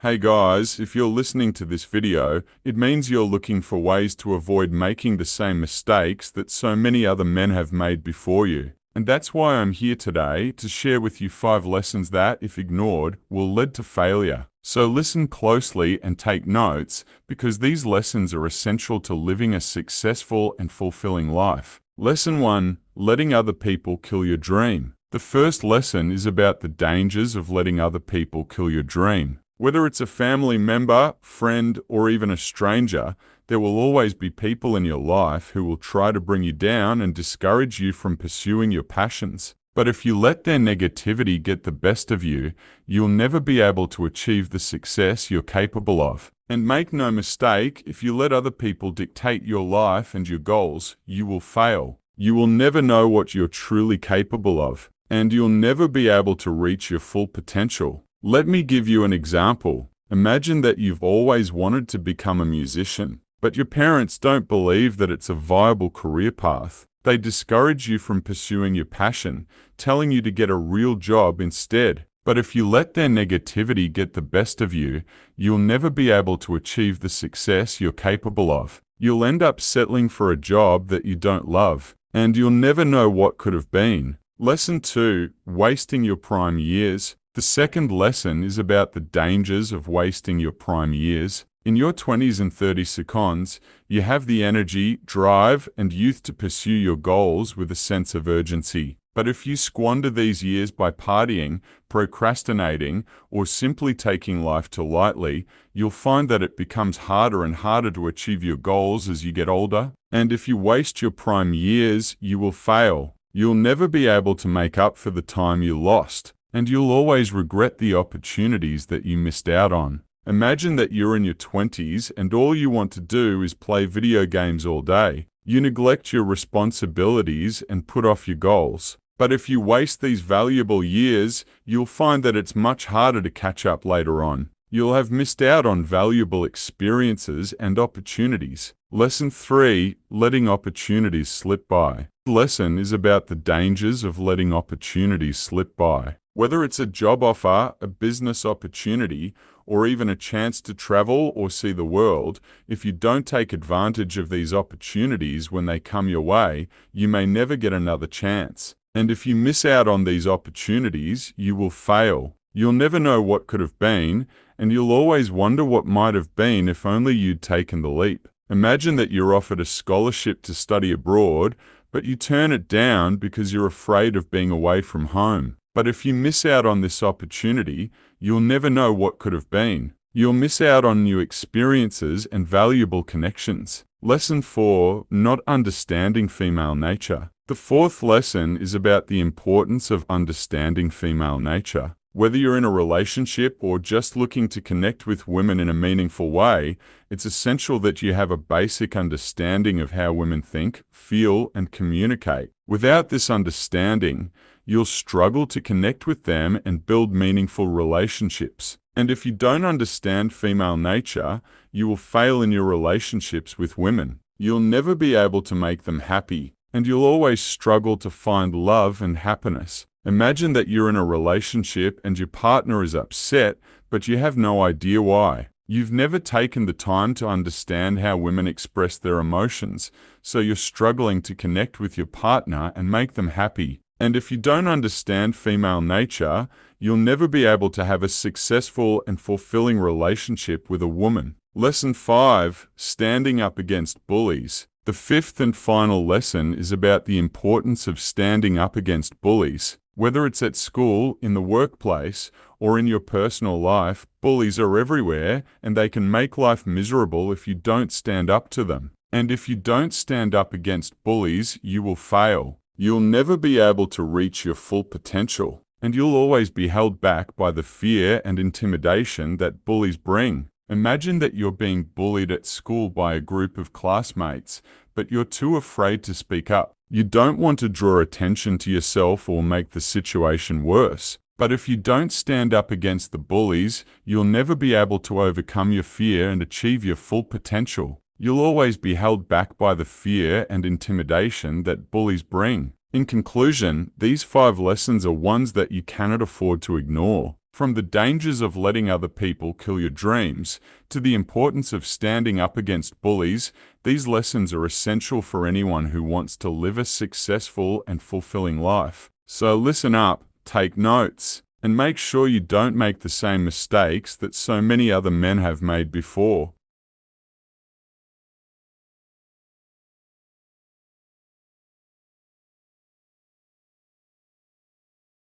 Hey guys, if you're listening to this video, it means you're looking for ways to avoid making the same mistakes that so many other men have made before you. And that's why I'm here today to share with you 5 lessons that, if ignored, will lead to failure. So listen closely and take notes, because these lessons are essential to living a successful and fulfilling life. Lesson 1. Letting other people kill your dream. The first lesson is about the dangers of letting other people kill your dream. Whether it's a family member, friend, or even a stranger, there will always be people in your life who will try to bring you down and discourage you from pursuing your passions. But if you let their negativity get the best of you, you'll never be able to achieve the success you're capable of. And make no mistake, if you let other people dictate your life and your goals, you will fail. You will never know what you're truly capable of, and you'll never be able to reach your full potential. Let me give you an example. Imagine that you've always wanted to become a musician, but your parents don't believe that it's a viable career path. They discourage you from pursuing your passion, telling you to get a real job instead. But if you let their negativity get the best of you, you'll never be able to achieve the success you're capable of. You'll end up settling for a job that you don't love, and you'll never know what could have been. Lesson 2. Wasting your prime years. The second lesson is about the dangers of wasting your prime years. In your 20s and 30s seconds, you have the energy, drive, and youth to pursue your goals with a sense of urgency. But if you squander these years by partying, procrastinating, or simply taking life too lightly, you'll find that it becomes harder and harder to achieve your goals as you get older. And if you waste your prime years, you will fail. You'll never be able to make up for the time you lost, and you'll always regret the opportunities that you missed out on. Imagine that you're in your 20s and all you want to do is play video games all day. You neglect your responsibilities and put off your goals. But if you waste these valuable years, you'll find that it's much harder to catch up later on. You'll have missed out on valuable experiences and opportunities. Lesson 3. Letting opportunities slip by. The lesson is about the dangers of letting opportunities slip by. Whether it's a job offer, a business opportunity, or even a chance to travel or see the world, if you don't take advantage of these opportunities when they come your way, you may never get another chance. And if you miss out on these opportunities, you will fail. You'll never know what could have been, and you'll always wonder what might have been if only you'd taken the leap. Imagine that you're offered a scholarship to study abroad, but you turn it down because you're afraid of being away from home. But if you miss out on this opportunity, you'll never know what could have been. You'll miss out on new experiences and valuable connections. Lesson 4. Not understanding female nature. The fourth lesson is about the importance of understanding female nature. Whether you're in a relationship or just looking to connect with women in a meaningful way, it's essential that you have a basic understanding of how women think, feel, and communicate. Without this understanding, you'll struggle to connect with them and build meaningful relationships. And if you don't understand female nature, you will fail in your relationships with women. You'll never be able to make them happy, and you'll always struggle to find love and happiness. Imagine that you're in a relationship and your partner is upset, but you have no idea why. You've never taken the time to understand how women express their emotions, so you're struggling to connect with your partner and make them happy. And if you don't understand female nature, you'll never be able to have a successful and fulfilling relationship with a woman. Lesson 5. Standing up against bullies. The fifth and final lesson is about the importance of standing up against bullies. Whether it's at school, in the workplace, or in your personal life, bullies are everywhere, and they can make life miserable if you don't stand up to them. And if you don't stand up against bullies, you will fail. You'll never be able to reach your full potential, and you'll always be held back by the fear and intimidation that bullies bring. Imagine that you're being bullied at school by a group of classmates, but you're too afraid to speak up. You don't want to draw attention to yourself or make the situation worse. But if you don't stand up against the bullies, you'll never be able to overcome your fear and achieve your full potential. You'll always be held back by the fear and intimidation that bullies bring. In conclusion, these 5 lessons are ones that you cannot afford to ignore. From the dangers of letting other people kill your dreams to the importance of standing up against bullies, these lessons are essential for anyone who wants to live a successful and fulfilling life. So listen up, take notes, and make sure you don't make the same mistakes that so many other men have made before.